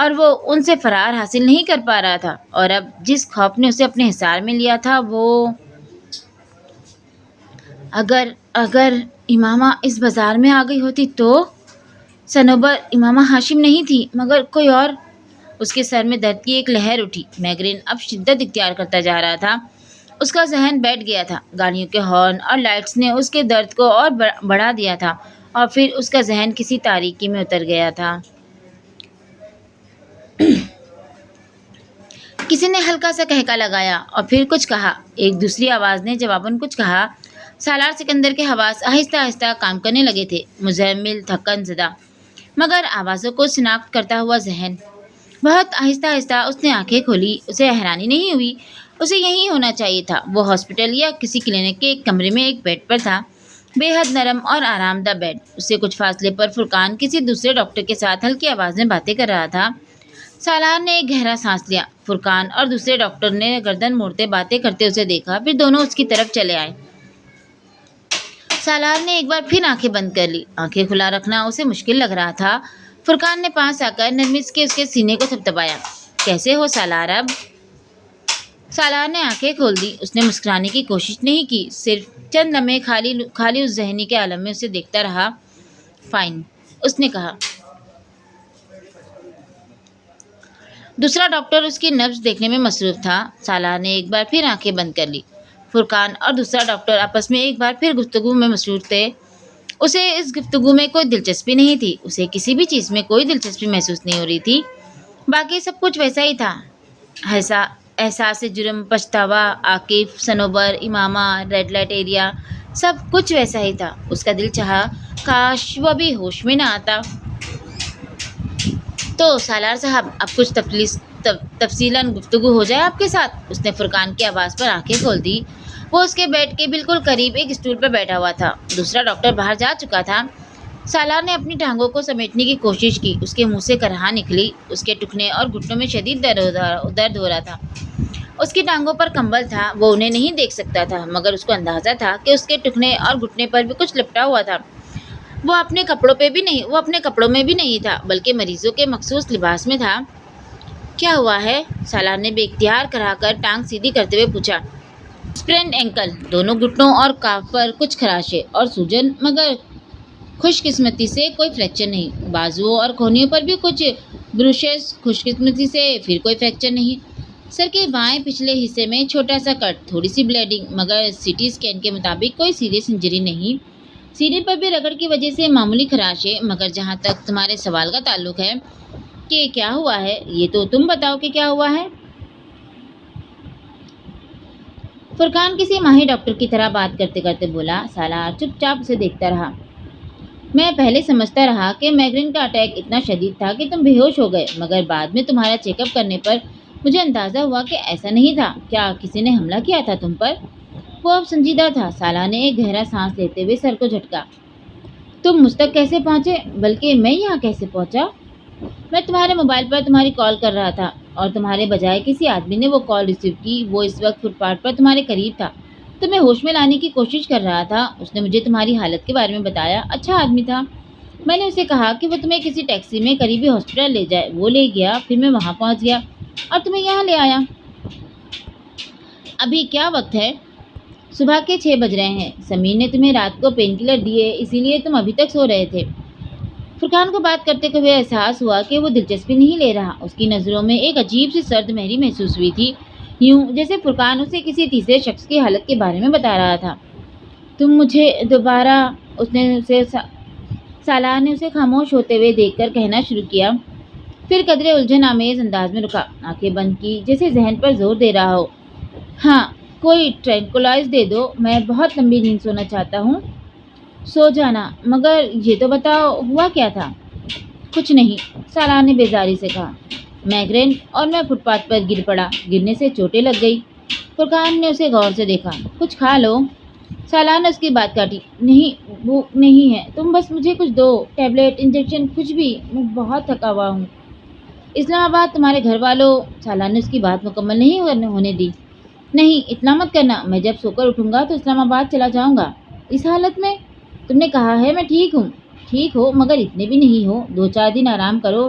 اور وہ ان سے فرار حاصل نہیں کر پا رہا تھا، اور اب جس خوف نے اسے اپنے حصار میں لیا تھا وہ اگر اگر امامہ اس بازار میں آ گئی ہوتی تو صنوبر امامہ ہاشم نہیں تھی مگر کوئی اور۔ اس کے سر میں درد کی ایک لہر اٹھی۔ میگرین اب شدت اختیار کرتا جا رہا تھا۔ اس کا ذہن بیٹھ گیا تھا۔ گاڑیوں کے ہارن اور لائٹس نے اس کے درد کو اور بڑھا دیا تھا، اور پھر اس کا ذہن کسی تاریکی میں اتر گیا تھا۔ کسی نے ہلکا سا کہکا لگایا اور پھر کچھ کہا۔ ایک دوسری آواز نے جواباً کچھ کہا۔ سالار سکندر کے حواس آہستہ آہستہ کام کرنے لگے تھے، مزمل تھکن زدہ مگر آوازوں کو شناخت کرتا ہوا ذہن۔ بہت آہستہ آہستہ اس نے آنکھیں کھولی۔ اسے حیرانی نہیں ہوئی، اسے یہیں ہونا چاہیے تھا۔ وہ ہاسپٹل یا کسی کلینک کے ایک کمرے میں ایک بیڈ پر تھا، بے حد نرم اور آرام دہ بیڈ۔ اس سے کچھ فاصلے پر فرقان کسی دوسرے ڈاکٹر کے ساتھ ہلکی آواز میں باتیں کر رہا تھا۔ سالار نے ایک گہرا سانس لیا۔ فرقان اور دوسرے ڈاکٹر نے گردن موڑتے باتیں کرتے اسے دیکھا، پھر دونوں اس کی طرف چلے آئے۔ سالار نے ایک بار پھر آنکھیں بند کر لی۔ آنکھیں کھلا رکھنا اسے مشکل لگ رہا تھا۔ فرقان نے پاس آ کر نرمی سے اس کے سینے کو تھپتھپایا۔ کیسے ہو سالار اب؟ سالار نے آنکھیں کھول دی۔ اس نے مسکرانے کی کوشش نہیں کی، صرف چند لمحے خالی اس ذہنی کے عالم میں اسے دیکھتا رہا۔ فائن، اس نے کہا۔ دوسرا ڈاکٹر اس کی نبض دیکھنے میں مصروف تھا۔ سالار نے ایک بار پھر آنکھیں بند کر لی۔ فرقان اور دوسرا ڈاکٹر آپس میں ایک بار پھر گفتگو میں مصروف تھے۔ اسے اس گفتگو میں کوئی دلچسپی نہیں تھی۔ اسے کسی بھی چیز میں کوئی دلچسپی محسوس نہیں ہو رہی تھی۔ باقی سب کچھ ویسا ہی تھا۔ احساس جرم، پچھتاوا، عاقف، صنوبر، امامہ، ریڈ لائٹ ایریا، سب کچھ ویسا ہی تھا۔ اس کا دل چاہا کاش وہ ابھی ہوش میں نہ آتا۔ تو سالار صاحب، اب کچھ تفصیلاً گفتگو ہو جائے آپ کے ساتھ؟ اس نے فرقان کی آواز پر آنکھیں کھول دی۔ وہ اس کے بیڈ کے بالکل قریب ایک اسٹول پر بیٹھا ہوا تھا۔ دوسرا ڈاکٹر باہر جا چکا تھا۔ سالار نے اپنی ٹانگوں کو سمیٹنے کی کوشش کی۔ اس کے منہ سے کرہا نکلی۔ اس کے ٹخنے اور گھٹنوں میں شدید درد ہو رہا تھا۔ اس کی ٹانگوں پر کمبل تھا۔ وہ انہیں نہیں دیکھ سکتا تھا مگر اس کو اندازہ تھا کہ اس کے ٹخنے اور گھٹنے پر بھی کچھ لپٹا ہوا تھا۔ وہ اپنے کپڑوں میں بھی نہیں تھا بلکہ مریضوں کے مخصوص لباس میں تھا۔ کیا ہوا ہے؟ سالار نے بے اختیار کرا کر ٹانگ سیدھی کرتے ہوئے پوچھا۔ اسپرینڈ اینکل، دونوں گھٹنوں اور کاف پر کچھ خراشیں اور سوجن، مگر خوش قسمتی سے کوئی فریکچر نہیں۔ بازوؤں اور کہنیوں پر بھی کچھ بروشز، خوش قسمتی سے پھر کوئی فریکچر نہیں۔ سر کے بائیں پچھلے حصے میں چھوٹا سا کٹ، تھوڑی سی بلیڈنگ، مگر سی ٹی اسکین کے مطابق کوئی سیریس انجری نہیں۔ سینے پر بھی رگڑ کی وجہ سے معمولی خراشیں، مگر جہاں تک تمہارے سوال کا تعلق ہے کہ کیا ہوا ہے، یہ تو تم بتاؤ کہ کیا ہوا ہے۔ فرقان کسی ماہر ڈاکٹر کی طرح بات کرتے کرتے بولا۔ سالار چپ چاپ اسے دیکھتا رہا۔ میں پہلے سمجھتا رہا کہ میگرین کا اٹیک اتنا شدید تھا کہ تم بے ہوش ہو گئے، مگر بعد میں تمہارا چیک اپ کرنے پر مجھے اندازہ ہوا کہ ایسا نہیں تھا۔ کیا کسی نے حملہ کیا تھا تم پر؟ وہ اب سنجیدہ تھا۔ سالار نے ایک گہرا سانس لیتے ہوئے سر کو جھٹکا۔ تم مجھ تک کیسے پہنچے؟ بلکہ میں یہاں کیسے پہنچا؟ میں تمہارے موبائل پر تمہاری کال کر رہا تھا اور تمہارے بجائے کسی آدمی نے وہ کال ریسیو کی۔ وہ اس وقت فٹ پاتھ پر تمہارے قریب تھا، تمہیں ہوش میں لانے کی کوشش کر رہا تھا۔ اس نے مجھے تمہاری حالت کے بارے میں بتایا۔ اچھا آدمی تھا۔ میں نے اسے کہا کہ وہ تمہیں کسی ٹیکسی میں قریبی ہاسپٹل لے جائے۔ وہ لے گیا، پھر میں وہاں پہنچ گیا اور تمہیں یہاں لے آیا۔ ابھی کیا وقت ہے؟ صبح کے 6 بج رہے ہیں۔ سمیر نے تمہیں رات کو پین کلر دیے، اسی لیے تم ابھی تک سو رہے تھے۔ فرقان کو بات کرتے ہوئے احساس ہوا کہ وہ دلچسپی نہیں لے رہا۔ اس کی نظروں میں ایک عجیب سی سرد مہری محسوس ہوئی تھی، یوں جیسے فرقان اسے کسی تیسرے شخص کی حالت کے بارے میں بتا رہا تھا۔ تم مجھے دوبارہ، سالار نے اسے خاموش ہوتے ہوئے دیکھ کر کہنا شروع کیا، پھر قدرے الجھن آمیز انداز میں رکا، آنکھیں بند کی جیسے ذہن پر زور دے رہا ہو۔ ہاں، کوئی ٹرینکولائز دے دو، میں بہت لمبی نیند سونا چاہتا ہوں۔ سو جانا، مگر یہ تو بتاؤ ہوا کیا تھا؟ کچھ نہیں، سالار نے بیزاری سے کہا۔ میگرین اور میں فٹ پاتھ پر گر پڑا، گرنے سے چوٹیں لگ گئی۔ فرقان نے اسے غور سے دیکھا۔ کچھ کھا لو۔ سالار نے اس کی بات کاٹی۔ نہیں، بھوک نہیں ہے، تم بس مجھے کچھ دو، ٹیبلٹ، انجیکشن، کچھ بھی، میں بہت تھکا ہوا ہوں۔ اسلام آباد تمہارے گھر والوں؟ سالار نے اس کی بات مکمل نہیں ہونے دی۔ نہیں، اتنا مت کرنا، میں جب سو کر اٹھوں گا تو اسلام آباد چلا جاؤں گا۔ اس حالت میں؟ تم نے کہا ہے میں ٹھیک ہوں۔ ٹھیک ہو مگر اتنے بھی نہیں ہو، 2-4 دن آرام کرو،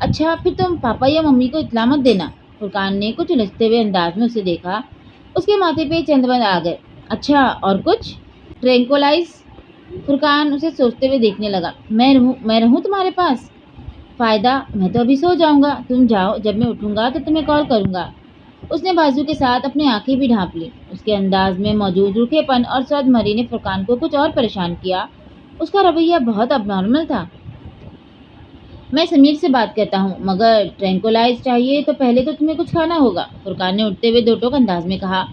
اچھا پھر تم پاپا یا ممی کو اطلاع مت دینا۔ فرقان نے کچھ الجھتے ہوئے انداز میں اسے دیکھا۔ اس کے ماتھے پہ چند بند آ گئے۔ اچھا اور کچھ؟ ٹرینکولائز؟ فرقان اسے سوچتے ہوئے دیکھنے لگا۔ میں رہوں تمہارے پاس؟ فائدہ؟ میں تو ابھی سو جاؤں گا، تم جاؤ، جب میں اٹھوں گا تو تمہیں کال کروں گا۔ اس نے بازو کے ساتھ اپنی آنکھیں بھی ڈھانپ لی۔ اس کے انداز میں موجود روکھے پن اور صد مری نے فرقان کو کچھ اور پریشان کیا۔ اس کا رویہ بہت اب نارمل تھا۔ میں سمیر سے بات کرتا ہوں، مگر ٹرینکولائز چاہیے تو پہلے تو تمہیں کچھ کھانا ہوگا، فرقان نے اٹھتے ہوئے دو ٹوک انداز میں کہا۔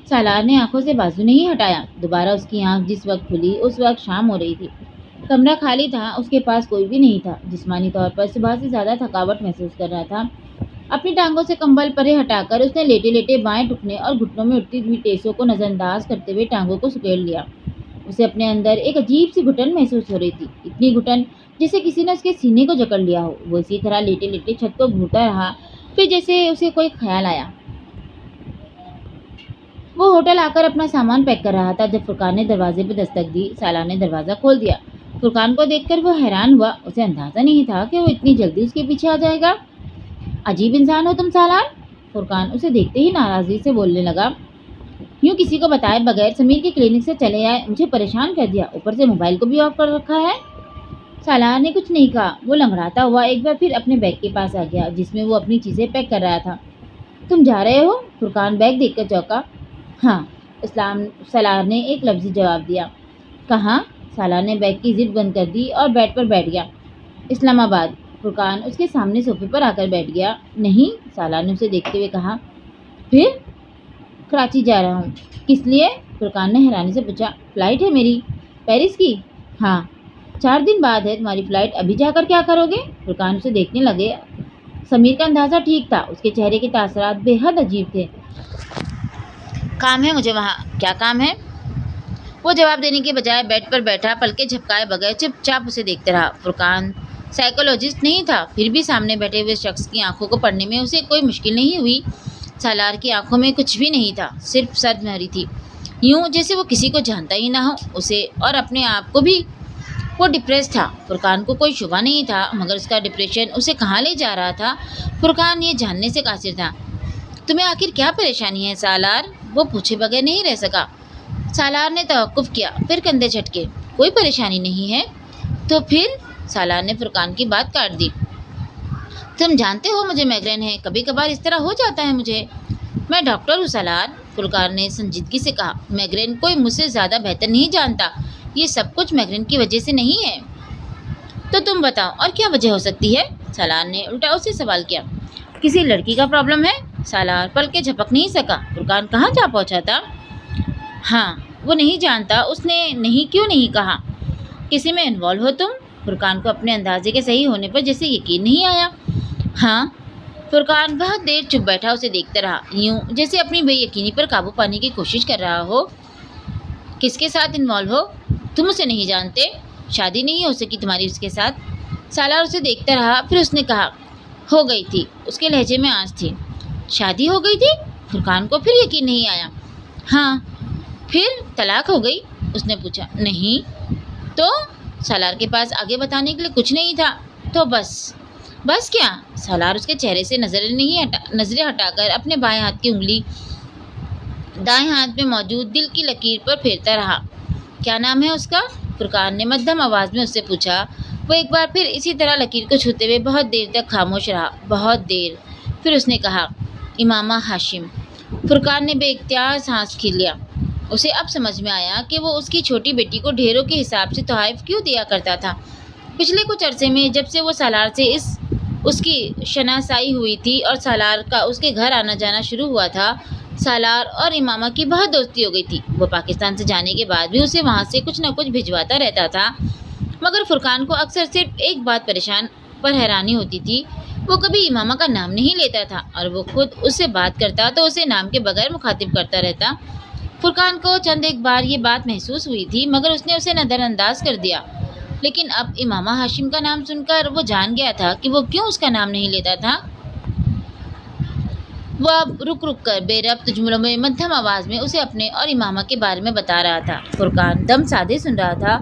سالار نے آنکھوں سے بازو نہیں ہٹایا۔ دوبارہ اس کی آنکھ جس وقت کھلی اس وقت شام ہو رہی تھی۔ کمرہ خالی تھا، اس کے پاس کوئی بھی نہیں تھا۔ جسمانی طور پر صبح سے زیادہ تھکاوٹ محسوس کر رہا تھا۔ اپنی ٹانگوں سے کمبل پرے ہٹا کر اس نے لیٹے لیٹے بائیں ٹخنے اور گھٹنوں میں اٹھتی ہوئی ٹیسوں کو نظر انداز کرتے ہوئے ٹانگوں کو سکیڑ لیا۔ اسے اپنے اندر ایک عجیب سی گھٹن محسوس ہو رہی تھی، اتنی گھٹن جیسے کسی نے اس کے سینے کو جکڑ لیا ہو۔ وہ اسی طرح لیٹے لیٹے چھت کو گھورتا رہا، پھر جیسے اسے کوئی خیال آیا۔ وہ ہوٹل آ کر اپنا سامان پیک کر رہا تھا جب فرقان نے دروازے پہ دستک دی۔ سالار نے دروازہ کھول دیا۔ فرقان کو دیکھ کر وہ حیران ہوا، اسے اندازہ نہیں تھا کہ وہ اتنی جلدی اس کے پیچھے آ جائے گا۔ عجیب انسان ہو تم سالار، فرقان اسے دیکھتے ہی ناراضگی سے بولنے لگا۔ یوں کسی کو بتائے بغیر سمیر کے کلینک سے چلے آئے، مجھے پریشان کر دیا، اوپر سے موبائل کو بھی آف کر رکھا ہے۔ سالار نے کچھ نہیں کہا۔ وہ لنگڑاتا ہوا ایک بار پھر اپنے بیگ کے پاس آ گیا جس میں وہ اپنی چیزیں پیک کر رہا تھا۔ تم جا رہے ہو؟ فرقان بیگ دیکھ کر چونکا۔ ہاں، سالار نے ایک لفظی جواب دیا۔ کہاں؟ سالار نے بیگ کی زپ بند کر دی اور بیڈ پر بیٹھ گیا۔ اسلام آباد۔ فرقان اس کے سامنے صوفے پر آ کر بیٹھ گیا۔ نہیں، سالار نے اسے دیکھتے ہوئے کہا۔ پھر؟ کراچی جا رہا ہوں۔ کس لیے؟ فرقان نے حیرانی سے پوچھا۔ فلائٹ ہے میری۔ پیرس کی؟ ہاں۔ 4 دن بعد ہے تمہاری فلائٹ، ابھی جا کر کیا کرو گے؟ فرقان اسے دیکھنے لگے۔ سمیر کا اندازہ ٹھیک تھا، اس کے چہرے کے تاثرات بے حد عجیب تھے۔ کام ہے مجھے وہاں۔ کیا کام ہے؟ وہ جواب دینے کے بجائے بیڈ پر بیٹھا پلکیں جھپکائے بغیر چپ چاپ اسے دیکھتے رہا۔ فرقان سائیکولوجسٹ نہیں تھا، پھر بھی سامنے بیٹھے ہوئے شخص کی آنکھوں کو پڑھنے میں اسے کوئی مشکل نہیں ہوئی۔ سالار کی آنکھوں میں کچھ بھی نہیں تھا، صرف سرد مہری تھی، یوں جیسے وہ کسی کو جانتا ہی نہ ہو، اسے اور اپنے آپ کو بھی۔ وہ ڈپریس تھا، فرقان کو کوئی شبہ نہیں تھا، مگر اس کا ڈپریشن اسے کہاں لے جا رہا تھا فرقان یہ جاننے سے قاصر تھا۔ تمہیں آخر کیا پریشانی ہے سالار؟ وہ پوچھے بغیر نہیں رہ سکا۔ سالار نے توقف کیا، پھر کندھے جھٹکے۔ کوئی پریشانی نہیں ہے تو پھر؟ سالار نے فرقان کی بات کاٹ دی۔ تم جانتے ہو مجھے میگرین ہے، کبھی کبھار اس طرح ہو جاتا ہے مجھے۔ میں ڈاکٹر ہوں سالار، فرقان نے سنجیدگی سے کہا۔ میگرین کوئی مجھ سے زیادہ بہتر نہیں جانتا، یہ سب کچھ میگرین کی وجہ سے نہیں ہے۔ تو تم بتاؤ اور کیا وجہ ہو سکتی ہے؟ سالار نے الٹا اس سے سوال کیا۔ کسی لڑکی کا پرابلم ہے؟ سالار پل کے جھپک نہیں سکا۔ فرقان کہاں جا پہنچا تھا؟ ہاں، وہ نہیں جانتا، اس نے نہیں کیوں نہیں کہا؟ کسی میں انوالو ہو تم؟ فرقان کو اپنے اندازے کے صحیح ہونے پر جیسے یقین نہیں آیا۔ ہاں۔ فرقان بہت دیر چپ بیٹھا اسے دیکھتا رہا، یوں جیسے اپنی بے یقینی پر قابو پانے کی کوشش کر رہا ہو۔ کس کے ساتھ انوالو ہو؟ تم اسے نہیں جانتے؟ شادی نہیں ہو سکی تمہاری اس کے ساتھ؟ سالار اسے دیکھتا رہا، پھر اس نے کہا۔ ہو گئی تھی، اس کے لہجے میں آنچ تھی۔ شادی ہو گئی تھی؟ فرقان کو پھر یقین نہیں آیا۔ ہاں۔ پھر طلاق ہو گئی؟ اس نے پوچھا۔ نہیں تو؟ سالار کے پاس آگے بتانے کے لیے کچھ نہیں تھا۔ تو بس۔ بس کیا؟ سالار اس کے چہرے سے نظریں ہٹا کر اپنے بائیں ہاتھ کی انگلی دائیں ہاتھ میں موجود دل کی لکیر پر پھیرتا رہا۔ کیا نام ہے اس کا؟ فرقان نے مدھم آواز میں اس سے پوچھا۔ وہ ایک بار پھر اسی طرح لکیر کو چھوتے ہوئے بہت دیر تک خاموش رہا، بہت دیر۔ پھر اس نے کہا۔ امامہ ہاشم۔ فرقان نے بے اختیار سانس کھینچ لیا۔ اسے اب سمجھ میں آیا کہ وہ اس کی چھوٹی بیٹی کو ڈھیروں کے حساب سے تحائف کیوں دیا کرتا تھا۔ پچھلے کچھ عرصے میں جب سے وہ سالار سے اس کی شناسائی ہوئی تھی اور سالار کا اس کے گھر آنا جانا شروع ہوا تھا، سالار اور امامہ کی بہت دوستی ہو گئی تھی۔ وہ پاکستان سے جانے کے بعد بھی اسے وہاں سے کچھ نہ کچھ بھجواتا رہتا تھا، مگر فرقان کو اکثر صرف ایک بات پریشان پر حیرانی ہوتی تھی، وہ کبھی امامہ کا نام نہیں لیتا تھا، اور وہ خود اس سے بات کرتا تو اسے نام کے بغیر مخاطب کرتا رہتا۔ فرقان کو چند ایک بار یہ بات محسوس ہوئی تھی، مگر اس نے اسے نظر انداز کر دیا، لیکن اب امامہ ہاشم کا نام سن کر وہ جان گیا تھا کہ وہ کیوں اس کا نام نہیں لیتا تھا۔ وہ اب رک رک کر بے ربط جملوں میں مدھم آواز میں اسے اپنے اور امامہ کے بارے میں بتا رہا تھا۔ فرقان دم سادے سن رہا تھا،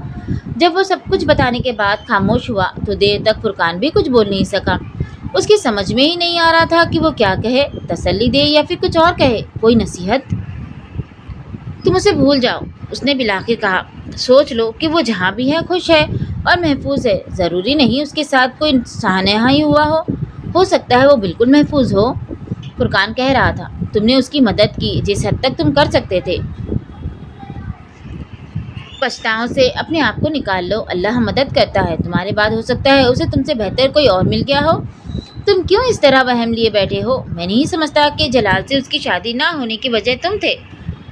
جب وہ سب کچھ بتانے کے بعد خاموش ہوا تو دیر تک فرقان بھی کچھ بول نہیں سکا۔ اس کی سمجھ میں ہی نہیں آ رہا تھا کہ وہ کیا کہے، تسلی دے یا پھر کچھ اور کہے، کوئی نصیحت۔ تم اسے بھول جاؤ، اس نے بالآخر کہا۔ سوچ لو کہ وہ جہاں بھی ہے خوش ہے اور محفوظ ہے، ضروری نہیں اس کے ساتھ کوئی سانحہ ہوا ہو سکتا ہے وہ بالکل محفوظ ہو۔ فرقان کہہ رہا تھا، تم نے اس کی مدد کی جس حد تک تم کر سکتے تھے۔ پچھتاؤں سے اپنے آپ کو نکال لو، اللہ مدد کرتا ہے، تمہارے بعد ہو سکتا ہے اسے تم سے بہتر کوئی اور مل گیا ہو۔ تم کیوں اس طرح وہم لیے بیٹھے ہو؟ میں نہیں سمجھتا کہ جلال سے اس کی شادی نہ ہونے کی وجہ تم تھے۔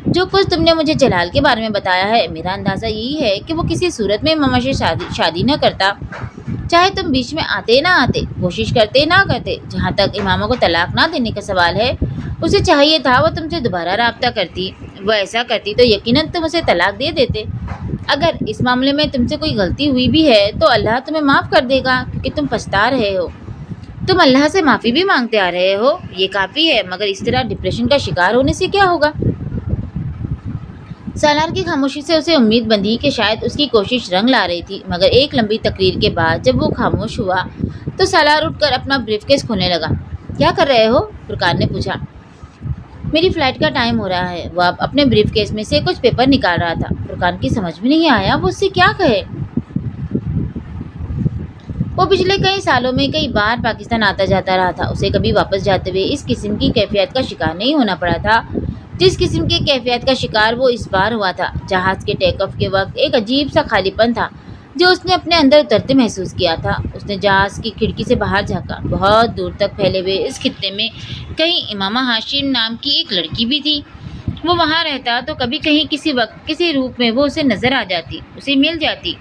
جو کچھ تم نے مجھے جلال کے بارے میں بتایا ہے، میرا اندازہ یہی ہے کہ وہ کسی صورت میں امامہ سے شادی نہ کرتا، چاہے تم بیچ میں آتے نہ آتے، کوشش کرتے نہ کرتے۔ جہاں تک امامہ کو طلاق نہ دینے کا سوال ہے، اسے چاہیے تھا وہ تم سے دوبارہ رابطہ کرتی۔ وہ ایسا کرتی تو یقیناً تم اسے طلاق دے دیتے۔ اگر اس معاملے میں تم سے کوئی غلطی ہوئی بھی ہے تو اللہ تمہیں معاف کر دے گا، کیونکہ تم پچھتا رہے ہو۔ تم اللہ سے معافی بھی مانگتے آ رہے ہو، یہ کافی ہے، مگر اس طرح ڈپریشن کا شکار ہونے سے کیا ہوگا؟ سالار کی خاموشی سے اسے امید بندھی کہ شاید اس کی کوشش رنگ لا رہی تھی، مگر ایک لمبی تقریر کے بعد جب وہ خاموش ہوا تو سالار اٹھ کر اپنا بریف کیس کھولنے لگا۔ کیا کر رہے ہو؟ فرقان نے پوچھا۔ میری فلائٹ کا ٹائم ہو رہا ہے۔ وہ اب اپنے بریف کیس میں سے کچھ پیپر نکال رہا تھا۔ فرقان کی سمجھ میں نہیں آیا وہ اس سے کیا کہے۔ وہ پچھلے کئی سالوں میں کئی بار پاکستان آتا جاتا رہا تھا، اسے کبھی واپس جاتے ہوئے اس قسم کی کیفیت کا شکار نہیں ہونا پڑا تھا جس قسم کی کیفیت کا شکار وہ اس بار ہوا تھا۔ جہاز کے ٹیک آف کے وقت ایک عجیب سا خالی پن تھا جو اس نے اپنے اندر اترتے محسوس کیا تھا۔ اس نے جہاز کی کھڑکی سے باہر جھانکا۔ بہت دور تک پھیلے ہوئے اس خطے میں کہیں امامہ ہاشم نام کی ایک لڑکی بھی تھی۔ وہ وہاں رہتا تو کبھی کہیں کسی وقت کسی روپ میں وہ اسے نظر آ جاتی، اسے مل جاتی،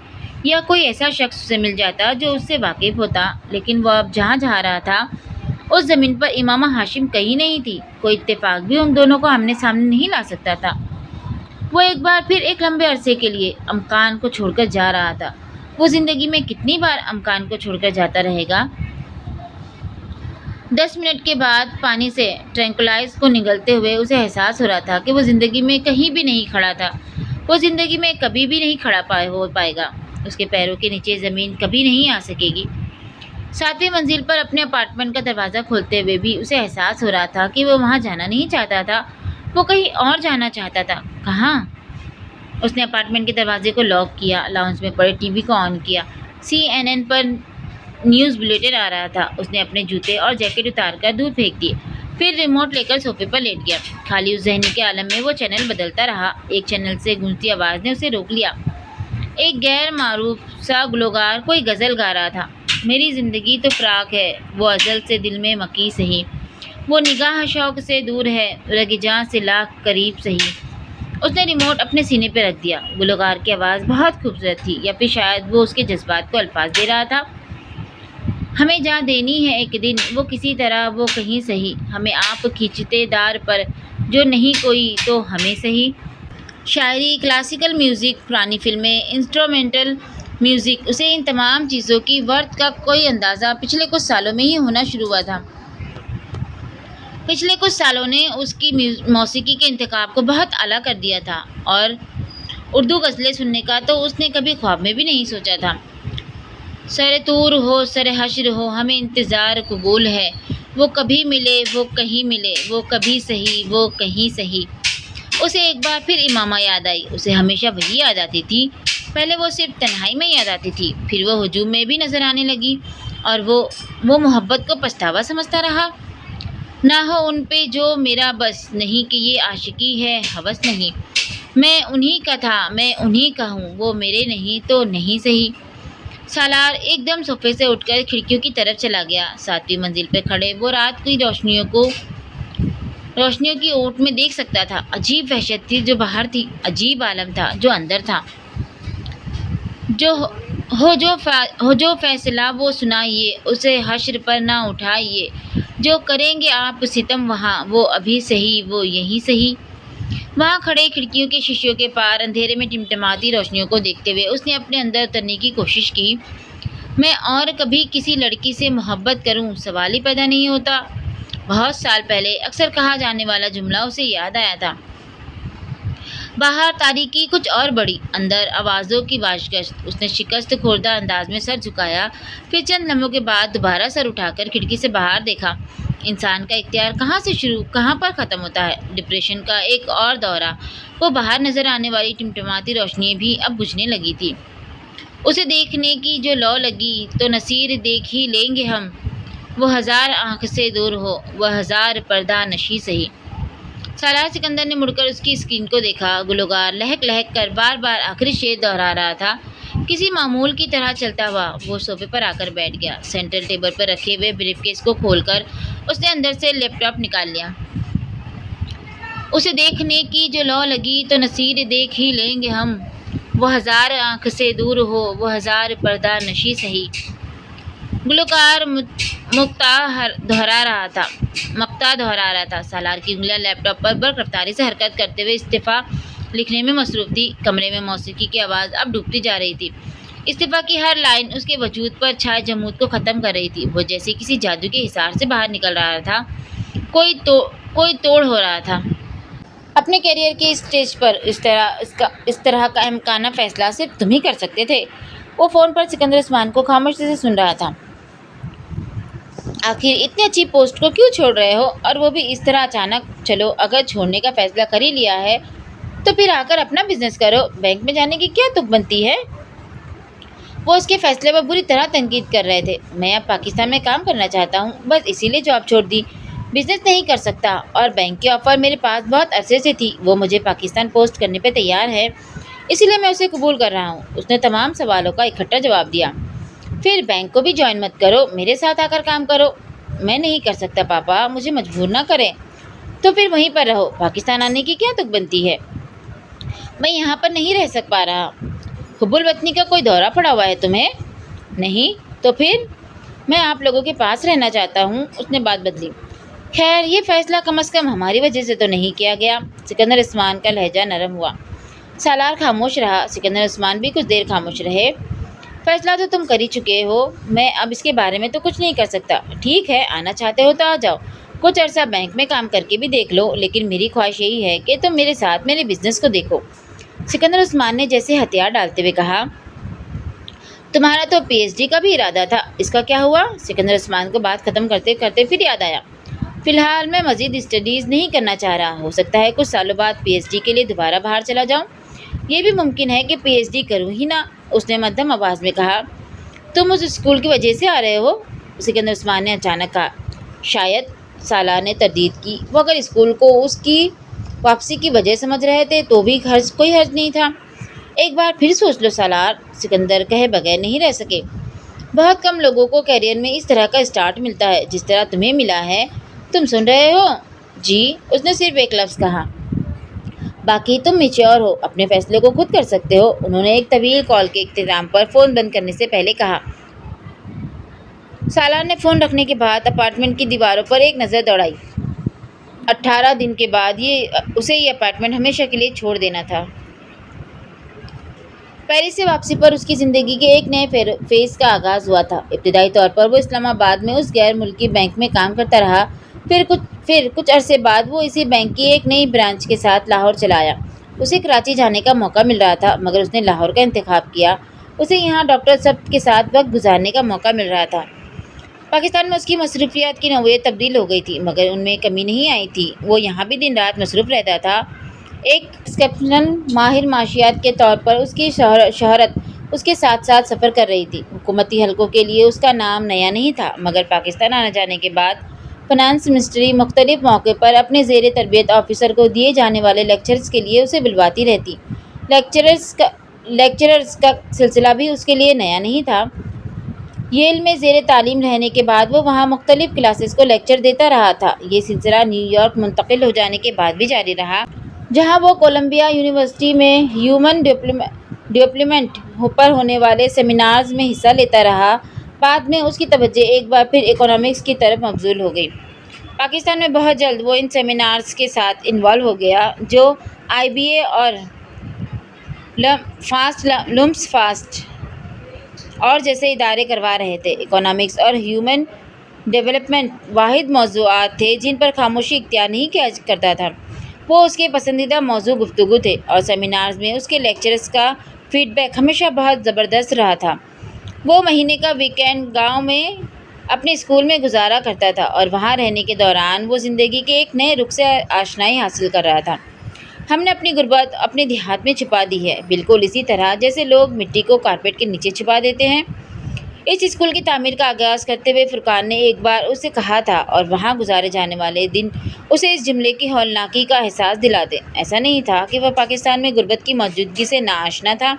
یا کوئی ایسا شخص اسے مل جاتا جو اس سے واقف ہوتا۔ لیکن وہ اب جہاں جا رہا تھا اس زمین پر امامہ ہاشم کہیں نہیں تھی۔ کوئی اتفاق بھی ان دونوں کو آمنے سامنے نہیں لا سکتا تھا۔ وہ ایک بار پھر ایک لمبے عرصے کے لیے امکان کو چھوڑ کر جا رہا تھا۔ وہ زندگی میں کتنی بار امکان کو چھوڑ کر جاتا رہے گا؟ 10 منٹ کے بعد پانی سے ٹرینکولائز کو نگلتے ہوئے اسے احساس ہو رہا تھا کہ وہ زندگی میں کہیں بھی نہیں کھڑا تھا۔ وہ زندگی میں کبھی بھی نہیں کھڑا ہو پائے گا۔ اس کے پیروں کے نیچے زمین کبھی نہیں آ سکے گی۔ 7ویں منزل پر اپنے اپارٹمنٹ کا دروازہ کھولتے ہوئے بھی اسے احساس ہو رہا تھا کہ وہ وہاں جانا نہیں چاہتا تھا، وہ کہیں اور جانا چاہتا تھا۔ کہاں؟ اس نے اپارٹمنٹ کے دروازے کو لاک کیا، لاؤنج میں پڑے ٹی وی کو آن کیا۔ CNN پر نیوز بلیٹن آ رہا تھا۔ اس نے اپنے جوتے اور جیکٹ اتار کر دور پھینک دیے، پھر ریموٹ لے کر صوفے پر لیٹ گیا۔ خالی اس ذہنی کے عالم میں وہ چینل بدلتا رہا۔ ایک چینل سے گونجتی آواز نے اسے روک لیا۔ ایک غیر معروف سا گلوکار کوئی غزل گا رہا تھا۔ میری زندگی تو فراق ہے، وہ ازل سے دل میں مکی سہی، وہ نگاہ شوق سے دور ہے، رگ جاں سے لاکھ قریب سہی۔ اس نے ریموٹ اپنے سینے پہ رکھ دیا۔ گلوکار کی آواز بہت خوبصورت تھی، یا پھر شاید وہ اس کے جذبات کو الفاظ دے رہا تھا۔ ہمیں جہاں دینی ہے ایک دن، وہ کسی طرح وہ کہیں سہی، ہمیں آپ کھینچتے دار پر جو نہیں کوئی تو ہمیں سہی۔ شاعری، کلاسیکل میوزک، پرانی فلمیں، انسٹرومنٹل میوزک، اسے ان تمام چیزوں کی ورث کا کوئی اندازہ پچھلے کچھ سالوں میں ہی ہونا شروع ہوا تھا۔ پچھلے کچھ سالوں نے اس کی موسیقی کے انتخاب کو بہت اعلیٰ کر دیا تھا، اور اردو غزلیں سننے کا تو اس نے کبھی خواب میں بھی نہیں سوچا تھا۔ سر طور ہو سر حشر ہو ہمیں انتظار قبول ہے، وہ کبھی ملے وہ کہیں ملے، وہ کبھی سہی وہ کہیں سہی۔ اسے ایک بار پھر امامہ یاد آئی۔ اسے ہمیشہ وہی یاد آتی تھی۔ پہلے وہ صرف تنہائی میں یاد آتی تھی، پھر وہ ہجوم میں بھی نظر آنے لگی، اور وہ محبت کو پچھتاوا سمجھتا رہا۔ نہ ہو ان پہ جو میرا بس نہیں کہ یہ عاشقی ہے ہوس نہیں، میں انہی کا تھا میں انہی کا ہوں، وہ میرے نہیں تو نہیں سہی۔ سالار ایک دم صوفے سے اٹھ کر کھڑکیوں کی طرف چلا گیا۔ 7ویں منزل پہ کھڑے وہ رات کی روشنیوں کی اوٹ میں دیکھ سکتا تھا۔ عجیب وحشت تھی جو باہر تھی، عجیب عالم تھا جو اندر تھا۔ جو فیصلہ وہ سنائیے، اسے حشر پر نہ اٹھائیے، جو کریں گے آپ ستم وہاں، وہ ابھی سہی وہ یہیں سہی۔ وہاں کھڑے کھڑکیوں کے شیشوں کے پار اندھیرے میں ٹمٹماتی روشنیوں کو دیکھتے ہوئے اس نے اپنے اندر اترنے کی کوشش کی۔ میں اور کبھی کسی لڑکی سے محبت کروں، سوال ہی پیدا نہیں ہوتا۔ بہت سال پہلے اکثر کہا جانے والا جملہ اسے یاد آیا تھا۔ باہر تاریکی کچھ اور بڑی، اندر آوازوں کی باشگشت۔ اس نے شکست خوردہ انداز میں سر جھکایا، پھر چند لمحوں کے بعد دوبارہ سر اٹھا کر کھڑکی سے باہر دیکھا۔ انسان کا اختیار کہاں سے شروع کہاں پر ختم ہوتا ہے؟ ڈپریشن کا ایک اور دورہ۔ وہ باہر نظر آنے والی ٹمٹماتی روشنیاں بھی اب بجھنے لگی تھی۔ اسے دیکھنے کی جو لو لگی تو نصیر دیکھ ہی لیں گے ہم، وہ ہزار آنکھ سے دور ہو، وہ ہزار پردہ نشی سہی۔ سالار سکندر نے مڑ کر اس کی اسکرین کو دیکھا۔ گلوکار لہک لہک کر بار بار آخری شعر دہرا رہا تھا۔ کسی معمول کی طرح چلتا ہوا وہ صوفے پر آ کر بیٹھ گیا۔ سینٹرل ٹیبل پر رکھے ہوئے بریف کیس کو کھول کر اس نے اندر سے لیپ ٹاپ نکال لیا۔ اسے دیکھنے کی جو لو لگی تو نصیر دیکھ ہی لیں گے ہم، وہ ہزار آنکھ سے دور ہو، وہ ہزار پردہ نشی سہی۔ گلوکار مقطع دہرا رہا تھا۔ سالار کی انگلیاں لیپ ٹاپ پر برق رفتاری سے حرکت کرتے ہوئے استعفیٰ لکھنے میں مصروف تھی۔ کمرے میں موسیقی کی آواز اب ڈوبتی جا رہی تھی۔ استعفیٰ کی ہر لائن اس کے وجود پر چھائے جمود کو ختم کر رہی تھی۔ وہ جیسے کسی جادو کے حصار سے باہر نکل رہا تھا، کوئی توڑ ہو رہا تھا۔ اپنے کیریئر کے اسٹیج پر اس طرح کا احمقانہ فیصلہ صرف تم ہی کر سکتے تھے۔ وہ فون پر سکندر عثمان کو خاموشی سے سن رہا تھا۔ آخر اتنی اچھی پوسٹ کو کیوں چھوڑ رہے ہو، اور وہ بھی اس طرح اچانک؟ چلو اگر چھوڑنے کا فیصلہ کر ہی لیا ہے تو پھر آ کر اپنا بزنس کرو، بینک میں جانے کی کیا تک بنتی ہے؟ وہ اس کے فیصلے پر بری طرح تنقید کر رہے تھے۔ میں اب پاکستان میں کام کرنا چاہتا ہوں، بس اسی لیے جاب چھوڑ دی۔ بزنس نہیں کر سکتا، اور بینک کی آفر میرے پاس بہت عرصے سے تھی، وہ مجھے پاکستان پوسٹ کرنے پہ تیار ہے، اسی لیے میں اسے قبول کر رہا ہوں۔ اس نے تمام سوالوں کا اکٹھا جواب دیا۔ پھر بینک کو بھی جوائن مت کرو، میرے ساتھ آ کر کام کرو۔ میں نہیں کر سکتا پاپا، مجھے مجبور نہ کریں۔ تو پھر وہیں پر رہو، پاکستان آنے کی کیا تک بنتی ہے؟ میں یہاں پر نہیں رہ پا رہا۔ حب الوطنی کا کوئی دورہ پڑا ہوا ہے تمہیں؟ نہیں تو پھر؟ میں آپ لوگوں کے پاس رہنا چاہتا ہوں۔ اس نے بات بدلی۔ خیر، یہ فیصلہ کم از کم ہماری وجہ سے تو نہیں کیا گیا۔ سکندر عثمان کا لہجہ نرم ہوا۔ سالار خاموش رہا۔ سکندر عثمان بھی کچھ دیر خاموش رہے۔ فیصلہ تو تم کر ہی چکے ہو، میں اب اس کے بارے میں تو کچھ نہیں کر سکتا۔ ٹھیک ہے، آنا چاہتے ہو تو آ جاؤ، کچھ عرصہ بینک میں کام کر کے بھی دیکھ لو، لیکن میری خواہش یہی ہے کہ تم میرے ساتھ میرے بزنس کو دیکھو۔ سکندر عثمان نے جیسے ہتھیار ڈالتے ہوئے کہا۔ تمہارا تو پی ایچ ڈی کا بھی ارادہ تھا، اس کا کیا ہوا؟ سکندر عثمان کو بات ختم کرتے کرتے پھر یاد آیا۔ فی الحال میں مزید اسٹڈیز نہیں کرنا چاہ رہا، ہو سکتا ہے کچھ سالوں بعد پی ایچ ڈی کے لیے دوبارہ باہر چلا جاؤں۔ یہ بھی ممکن ہے کہ پی ایچ ڈی کروں ہی نہ، اس نے مدھم آواز میں کہا۔ تم اس اسکول کی وجہ سے آ رہے ہو؟ سکندر عثمان نے اچانک کہا۔ شاید۔ سالار نے تردید کی۔ وہ اگر اسکول کو اس کی واپسی کی وجہ سمجھ رہے تھے تو بھی کوئی حرج نہیں تھا۔ ایک بار پھر سوچ لو سالار، سکندر کہے بغیر نہیں رہ سکے۔ بہت کم لوگوں کو کیریئر میں اس طرح کا اسٹارٹ ملتا ہے جس طرح تمہیں ملا ہے۔ تم سن رہے ہو؟ جی، اس نے صرف ایک لفظ کہا۔ باقی تم میچور ہو، اپنے فیصلے کو خود کر سکتے ہو، انہوں نے ایک طویل کال کے اختتام پر فون بند کرنے سے پہلے کہا۔ سالار نے فون رکھنے کے بعد اپارٹمنٹ کی دیواروں پر ایک نظر دوڑائی۔ 18 دن کے بعد اسے یہ اپارٹمنٹ ہمیشہ کے لیے چھوڑ دینا تھا۔ پیرس سے واپسی پر اس کی زندگی کے ایک نئے فیز کا آغاز ہوا تھا۔ ابتدائی طور پر وہ اسلام آباد میں اس غیر ملکی بینک میں کام کرتا رہا، پھر کچھ عرصے بعد وہ اسی بینک کی ایک نئی برانچ کے ساتھ لاہور چلا آیا۔ اسے کراچی جانے کا موقع مل رہا تھا، مگر اس نے لاہور کا انتخاب کیا۔ اسے یہاں ڈاکٹر سبت کے ساتھ وقت گزارنے کا موقع مل رہا تھا۔ پاکستان میں اس کی مصروفیات کی نوعیت تبدیل ہو گئی تھی، مگر ان میں کمی نہیں آئی تھی۔ وہ یہاں بھی دن رات مصروف رہتا تھا۔ ایک ایکسپشنل ماہر معاشیات کے طور پر اس کی شہرت اس کے ساتھ ساتھ سفر کر رہی تھی۔ حکومتی حلقوں کے لیے اس کا نام نیا نہیں تھا، مگر پاکستان آنے جانے کے بعد فنانس منسٹری مختلف موقع پر اپنے زیر تربیت آفیسر کو دیے جانے والے لیکچرز کے لیے اسے بلواتی رہتی۔ لیکچرز کا سلسلہ بھی اس کے لیے نیا نہیں تھا۔ ییل میں زیر تعلیم رہنے کے بعد وہ وہاں مختلف کلاسز کو لیکچر دیتا رہا تھا۔ یہ سلسلہ نیو یارک منتقل ہو جانے کے بعد بھی جاری رہا، جہاں وہ کولمبیا یونیورسٹی میں ہیومن ڈیولپمنٹ پر ہونے والے سیمینارز میں حصہ لیتا رہا۔ بعد میں اس کی توجہ ایک بار پھر اکنامکس کی طرف مبذول ہو گئی۔ پاکستان میں بہت جلد وہ ان سیمینارز کے ساتھ انوالو ہو گیا جو آئی بی اے اور لمس فاسٹ اور جیسے ادارے کروا رہے تھے۔ اکنامکس اور ہیومن ڈیولپمنٹ واحد موضوعات تھے جن پر خاموشی اختیار نہیں کیا کرتا تھا۔ وہ اس کے پسندیدہ موضوع گفتگو تھے اور سیمینارز میں اس کے لیکچرز کا فیڈ بیک ہمیشہ بہت زبردست رہا تھا۔ وہ مہینے کا ویکینڈ گاؤں میں اپنے اسکول میں گزارا کرتا تھا اور وہاں رہنے کے دوران وہ زندگی کے ایک نئے رخ سے آشنائی حاصل کر رہا تھا۔ ہم نے اپنی غربت اپنے دیہات میں چھپا دی ہے، بالکل اسی طرح جیسے لوگ مٹی کو کارپیٹ کے نیچے چھپا دیتے ہیں۔ اس اسکول کی تعمیر کا آغاز کرتے ہوئے فرقان نے ایک بار اسے کہا تھا اور وہاں گزارے جانے والے دن اسے اس جملے کی ہولناکی کا احساس دلاتے۔ ایسا نہیں تھا کہ وہ پاکستان میں غربت کی موجودگی سے ناآشنا تھا۔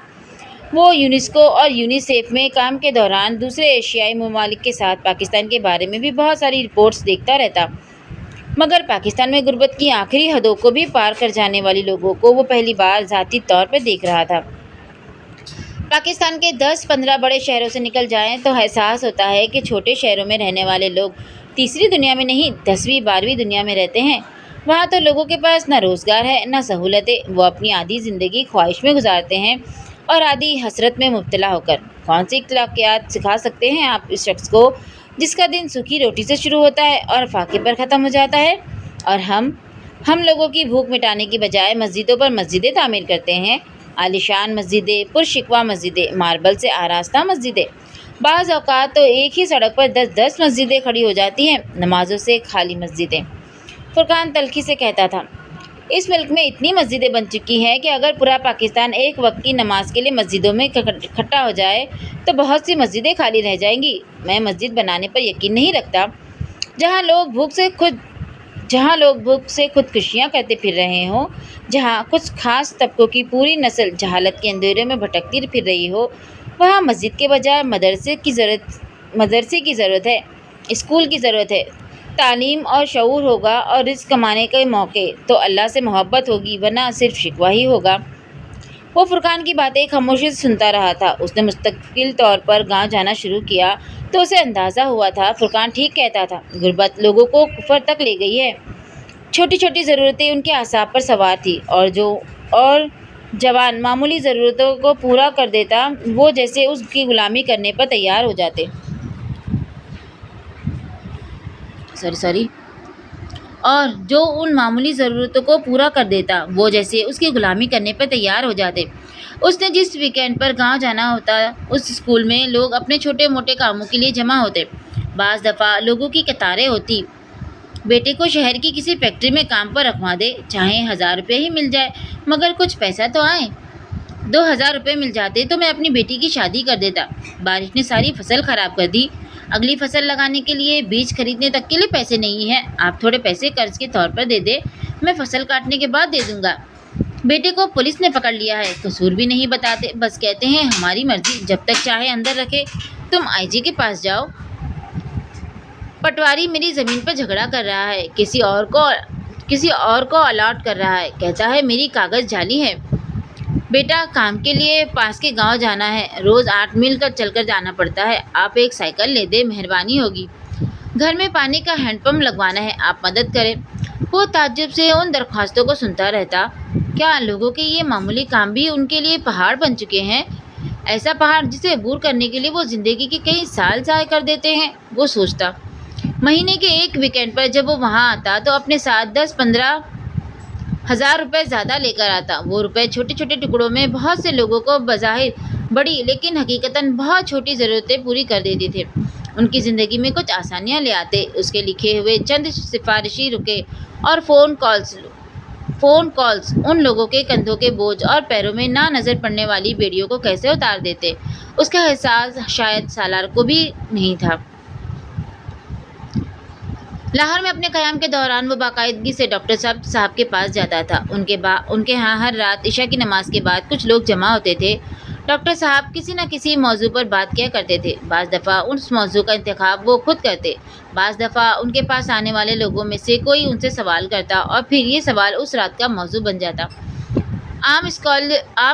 وہ یونیسکو اور یونیسیف میں کام کے دوران دوسرے ایشیائی ممالک کے ساتھ پاکستان کے بارے میں بھی بہت ساری رپورٹس دیکھتا رہتا، مگر پاکستان میں غربت کی آخری حدوں کو بھی پار کر جانے والی لوگوں کو وہ پہلی بار ذاتی طور پر دیکھ رہا تھا۔ پاکستان کے 10-15 بڑے شہروں سے نکل جائیں تو احساس ہوتا ہے کہ چھوٹے شہروں میں رہنے والے لوگ تیسری دنیا میں نہیں 10ویں-12ویں دنیا میں رہتے ہیں۔ وہاں تو لوگوں کے پاس نہ روزگار ہے نہ سہولتیں، وہ اپنی آدھی زندگی خواہش میں گزارتے ہیں اور آدھی حسرت میں مبتلا ہو کر۔ کون سی اخلاقیات سکھا سکتے ہیں آپ اس شخص کو جس کا دن سوکھی روٹی سے شروع ہوتا ہے اور فاقے پر ختم ہو جاتا ہے؟ اور ہم لوگوں کی بھوک مٹانے کی بجائے مسجدوں پر مسجدیں تعمیر کرتے ہیں، عالیشان مسجدیں، پرشکوہ مسجدیں، ماربل سے آراستہ مسجدیں۔ بعض اوقات تو ایک ہی سڑک پر 10 مسجدیں کھڑی ہو جاتی ہیں، نمازوں سے خالی مسجدیں۔ فرقان تلخی سے کہتا تھا، اس ملک میں اتنی مسجدیں بن چکی ہیں کہ اگر پورا پاکستان ایک وقت کی نماز کے لیے مسجدوں میں اکٹھا ہو جائے تو بہت سی مسجدیں خالی رہ جائیں گی۔ میں مسجد بنانے پر یقین نہیں رکھتا جہاں لوگ بھوک سے خودکشیاں کرتے پھر رہے ہوں، جہاں کچھ خاص طبقوں کی پوری نسل جہالت کے اندھیرے میں بھٹکتی پھر رہی ہو، وہاں مسجد کے بجائے مدرسے کی ضرورت ہے، اسکول کی ضرورت ہے۔ تعلیم اور شعور ہوگا اور رزق کمانے کے موقع تو اللہ سے محبت ہوگی، ورنہ صرف شکوہ ہی ہوگا۔ وہ فرقان کی باتیں خاموشی سے سنتا رہا تھا۔ اس نے مستقل طور پر گاؤں جانا شروع کیا تو اسے اندازہ ہوا تھا فرقان ٹھیک کہتا تھا، غربت لوگوں کو کفر تک لے گئی ہے۔ چھوٹی چھوٹی ضرورتیں ان کے اعصاب پر سوار تھیں اور جوان معمولی ضرورتوں کو پورا کر دیتا وہ جیسے اس کی غلامی کرنے پر تیار ہو جاتے۔ اور جو ان معمولی ضرورتوں کو پورا کر دیتا وہ جیسے اس کی غلامی کرنے پر تیار ہو جاتے۔ اس نے جس ویکینڈ پر گاؤں جانا ہوتا اس اسکول میں لوگ اپنے چھوٹے موٹے کاموں کے لیے جمع ہوتے۔ بعض دفعہ لوگوں کی قطاریں ہوتی، بیٹے کو شہر کی کسی فیکٹری میں کام پر رکھوا دے، چاہے 1000 روپے ہی مل جائے مگر کچھ پیسہ تو آئے۔ 2000 روپے مل جاتے تو میں اپنی بیٹی کی شادی کر دیتا۔ بارش نے ساری فصل خراب کر دی، اگلی فصل لگانے کے لیے بیج خریدنے تک کے لیے پیسے نہیں ہیں، آپ تھوڑے پیسے قرض کے طور پر دے دے، میں فصل کاٹنے کے بعد دے دوں گا۔ بیٹے کو پولیس نے پکڑ لیا ہے، قصور بھی نہیں بتاتے، بس کہتے ہیں ہماری مرضی، جب تک چاہے اندر رکھے، تم آئی جی کے پاس جاؤ۔ پٹواری میری زمین پر جھگڑا کر رہا ہے، کسی اور کو الاٹ کر رہا ہے، کہتا ہے میری کاغذ جعلی ہے۔ بیٹا کام کے لیے پاس کے گاؤں جانا ہے، روز 8 میل چل کر جانا پڑتا ہے، آپ ایک سائیکل لے دیں، مہربانی ہوگی۔ گھر میں پانی کا ہینڈ پمپ لگوانا ہے، آپ مدد کریں۔ وہ تعجب سے ان درخواستوں کو سنتا رہتا۔ کیا لوگوں کے یہ معمولی کام بھی ان کے لیے پہاڑ بن چکے ہیں؟ ایسا پہاڑ جسے عبور کرنے کے لیے وہ زندگی کے کئی سال ضائع کر دیتے ہیں، وہ سوچتا۔ مہینے کے ایک ویکینڈ پر جب وہ وہاں آتا تو اپنے ساتھ 10-15 ہزار روپے زیادہ لے کر آتا۔ وہ روپے چھوٹے چھوٹے ٹکڑوں میں بہت سے لوگوں کو بظاہر بڑی لیکن حقیقتاً بہت چھوٹی ضرورتیں پوری کر دیتے تھے، ان کی زندگی میں کچھ آسانیاں لے آتے۔ اس کے لکھے ہوئے چند سفارشی رکے اور فون کالز ان لوگوں کے کندھوں کے بوجھ اور پیروں میں نہ نظر پڑنے والی بیڑیوں کو کیسے اتار دیتے، اس کا احساس شاید سالار کو بھی نہیں تھا۔ لاہور میں اپنے قیام کے دوران وہ باقاعدگی سے ڈاکٹر صاحب کے پاس جاتا تھا۔ ان کے ہاں ہر رات عشاء کی نماز کے بعد کچھ لوگ جمع ہوتے تھے۔ ڈاکٹر صاحب کسی نہ کسی موضوع پر بات کیا کرتے تھے، بعض دفعہ اس موضوع کا انتخاب وہ خود کرتے، بعض دفعہ ان کے پاس آنے والے لوگوں میں سے کوئی ان سے سوال کرتا اور پھر یہ سوال اس رات کا موضوع بن جاتا۔ عام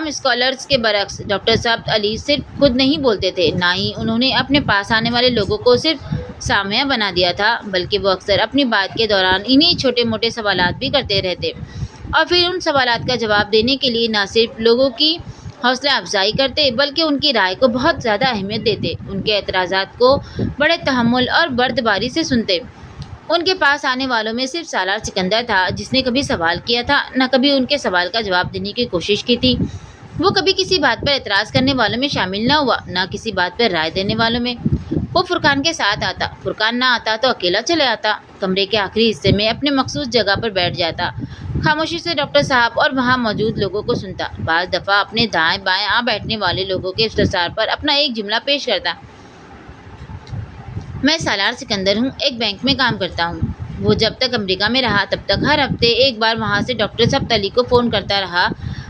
اسکالرز کے برعکس ڈاکٹر صاحب علی صرف خود نہیں بولتے تھے، نہ ہی انہوں نے اپنے پاس آنے والے لوگوں کو صرف سامعہ بنا دیا تھا، بلکہ وہ اکثر اپنی بات کے دوران انہی چھوٹے موٹے سوالات بھی کرتے رہتے اور پھر ان سوالات کا جواب دینے کے لیے نہ صرف لوگوں کی حوصلہ افزائی کرتے بلکہ ان کی رائے کو بہت زیادہ اہمیت دیتے، ان کے اعتراضات کو بڑے تحمل اور بردباری سے سنتے۔ ان کے پاس آنے والوں میں صرف سالار سکندر تھا جس نے کبھی سوال کیا تھا، نہ کبھی ان کے سوال کا جواب دینے کی کوشش کی تھی۔ وہ کبھی کسی بات پر اعتراض کرنے والوں میں شامل نہ ہوا، نہ کسی بات پر رائے دینے والوں میں۔ وہ فرقان کے ساتھ آتا، فرقان نہ آتا تو اکیلا چلے آتا، کمرے کے آخری حصے میں اپنے مخصوص جگہ پر بیٹھ جاتا، خاموشی سے ڈاکٹر صاحب اور وہاں موجود لوگوں کو سنتا، بعض دفعہ اپنے دائیں بائیں بیٹھنے والے لوگوں کے استفسار پر اپنا ایک جملہ پیش کرتا۔ میں سالار سکندر ہوں، ایک بینک میں کام کرتا ہوں۔ وہ جب تک امریکہ میں رہا تب تک ہر ہفتے ایک بار وہاں سے ڈاکٹر ثبت علی کو فون کرتا رہا،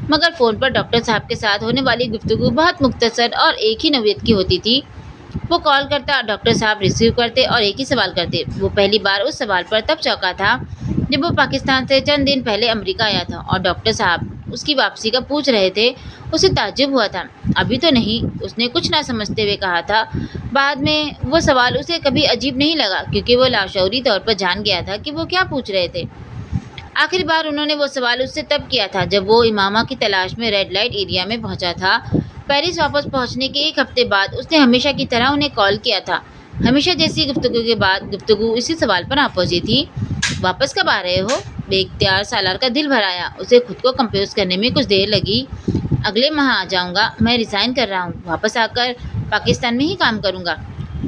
مگر فون پر ڈاکٹر صاحب کے ساتھ ہونے والی گفتگو بہت مختصر اور ایک ہی نوعیت کی ہوتی تھی۔ وہ کال کرتا، ڈاکٹر صاحب ریسیو کرتے اور ایک ہی سوال کرتے۔ وہ پہلی بار اس سوال پر تب چونکا تھا جب وہ پاکستان سے چند دن پہلے امریکہ آیا تھا اور ڈاکٹر صاحب اس کی واپسی کا پوچھ رہے تھے۔ اسے تعجب ہوا تھا۔ ابھی تو نہیں، اس نے کچھ نہ سمجھتے ہوئے کہا تھا۔ بعد میں وہ سوال اسے کبھی عجیب نہیں لگا کیونکہ وہ لاشعوری طور پر جان گیا تھا کہ وہ کیا پوچھ رہے تھے۔ آخری بار انہوں نے وہ سوال اس سے تب کیا تھا جب وہ امامہ کی تلاش میں ریڈ لائٹ ایریا میں پہنچا تھا۔ پیرس واپس پہنچنے کے ایک ہفتے بعد اس نے ہمیشہ کی طرح انہیں کال کیا تھا۔ ہمیشہ جیسی گفتگو کے بعد گفتگو اسی سوال پر آ پہنچی تھی۔ واپس کب آ رہے ہو؟ بے اختیار سالار کا دل بھر آیا۔ اسے خود کو کمپوز کرنے میں کچھ دیر لگی۔ اگلے ماہ آ جاؤں گا، میں ریزائن کر رہا ہوں، واپس آ کر پاکستان میں ہی کام کروں گا۔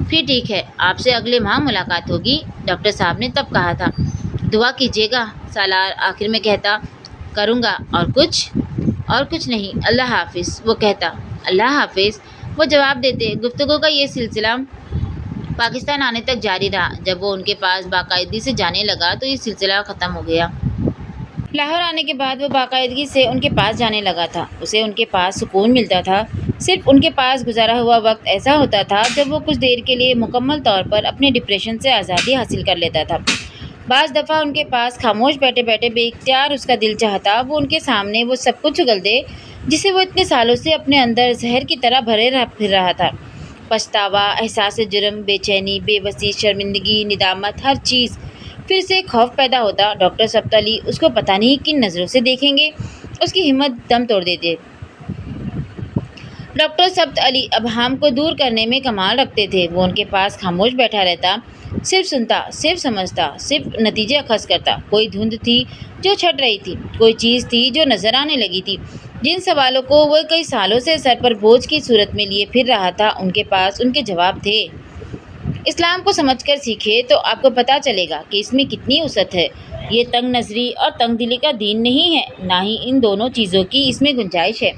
پھر ٹھیک ہے، آپ سے اگلے ماہ ملاقات ہوگی، ڈاکٹر صاحب نے تب کہا تھا۔ دعا کیجیے گا، سالار آخر میں کہتا۔ کروں گا، اور کچھ؟ اور کچھ نہیں، اللہ حافظ، وہ کہتا۔ اللہ حافظ، وہ جواب دیتے۔ گفتگو کا یہ سلسلہ پاکستان آنے تک جاری رہا۔ جب وہ ان کے پاس باقاعدگی سے جانے لگا تو یہ سلسلہ ختم ہو گیا۔ لاہور آنے کے بعد وہ باقاعدگی سے ان کے پاس جانے لگا تھا۔ اسے ان کے پاس سکون ملتا تھا۔ صرف ان کے پاس گزارا ہوا وقت ایسا ہوتا تھا جب وہ کچھ دیر کے لیے مکمل طور پر اپنے ڈپریشن سے آزادی حاصل کر لیتا تھا۔ بعض دفعہ ان کے پاس خاموش بیٹھے بیٹھے بے اختیار اس کا دل چاہتا وہ ان کے سامنے وہ سب کچھ اگل دے جسے وہ اتنے سالوں سے اپنے اندر زہر کی طرح بھرے پھر رہا تھا۔ پچھتاوا، احساس جرم، بے چینی، بے بسی، شرمندگی، ندامت، ہر چیز۔ پھر سے خوف پیدا ہوتا، ڈاکٹر ثبت علی اس کو پتہ نہیں کن نظروں سے دیکھیں گے۔ اس کی ہمت دم توڑ دیتے۔ ڈاکٹر ثبت علی ابہام کو دور کرنے میں کمال رکھتے تھے۔ وہ ان کے پاس خاموش بیٹھا رہتا، صرف سنتا، صرف سمجھتا، صرف نتیجے اخذ کرتا۔ کوئی دھند تھی جو چھٹ رہی تھی، کوئی چیز تھی جو نظر آنے لگی تھی۔ جن سوالوں کو وہ کئی سالوں سے سر پر بوجھ کی صورت میں لیے پھر رہا تھا، ان کے پاس ان کے جواب تھے۔ اسلام کو سمجھ کر سیکھے تو آپ کو پتہ چلے گا کہ اس میں کتنی وسعت ہے۔ یہ تنگ نظری اور تنگ دلی کا دین نہیں ہے، نہ ہی ان دونوں چیزوں کی اس میں گنجائش ہے۔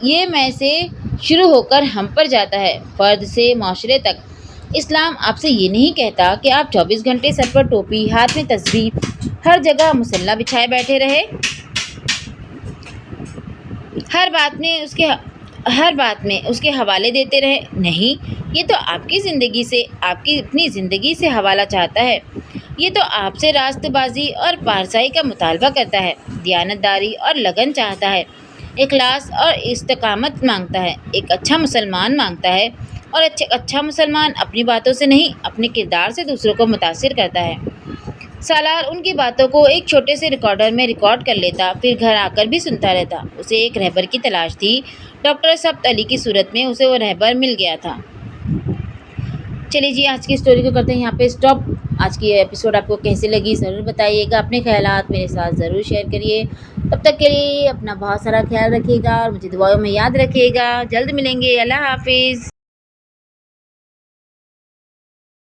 یہ میں سے شروع ہو کر ہم پر جاتا ہے، فرد سے معاشرے تک۔ اسلام آپ سے یہ نہیں کہتا کہ آپ 24 گھنٹے سر پر ٹوپی، ہاتھ میں تسبیح، ہر جگہ مصلی بچھائے بیٹھے رہے، ہر بات میں اس کے حوالے دیتے رہے۔ نہیں، یہ تو آپ کی زندگی سے، آپ کی اپنی زندگی سے حوالہ چاہتا ہے۔ یہ تو آپ سے راست بازی اور پارسائی کا مطالبہ کرتا ہے، دیانت داری اور لگن چاہتا ہے، اخلاص اور استقامت مانگتا ہے، ایک اچھا مسلمان مانگتا ہے، اور اچھا مسلمان اپنی باتوں سے نہیں، اپنے کردار سے دوسروں کو متاثر کرتا ہے۔ سالار ان کی باتوں کو ایک چھوٹے سے ریکارڈر میں ریکارڈ کر لیتا، پھر گھر آ کر بھی سنتا رہتا۔ اسے ایک رہبر کی تلاش تھی۔ ڈاکٹر ثبت علی کی صورت میں اسے وہ رہبر مل گیا تھا۔ چلیے جی، آج کی اسٹوری کو کرتے ہیں یہاں پہ اسٹاپ۔ آج کی ایپیسوڈ آپ کو کیسے لگی ضرور بتائیے گا، اپنے خیالات میرے ساتھ ضرور شیئر کریے۔ تب تک کے لیے اپنا بہت سارا خیال رکھیے گا اور مجھے دعاؤں میں یاد رکھیے گا۔ جلد ملیں گے، اللہ حافظ۔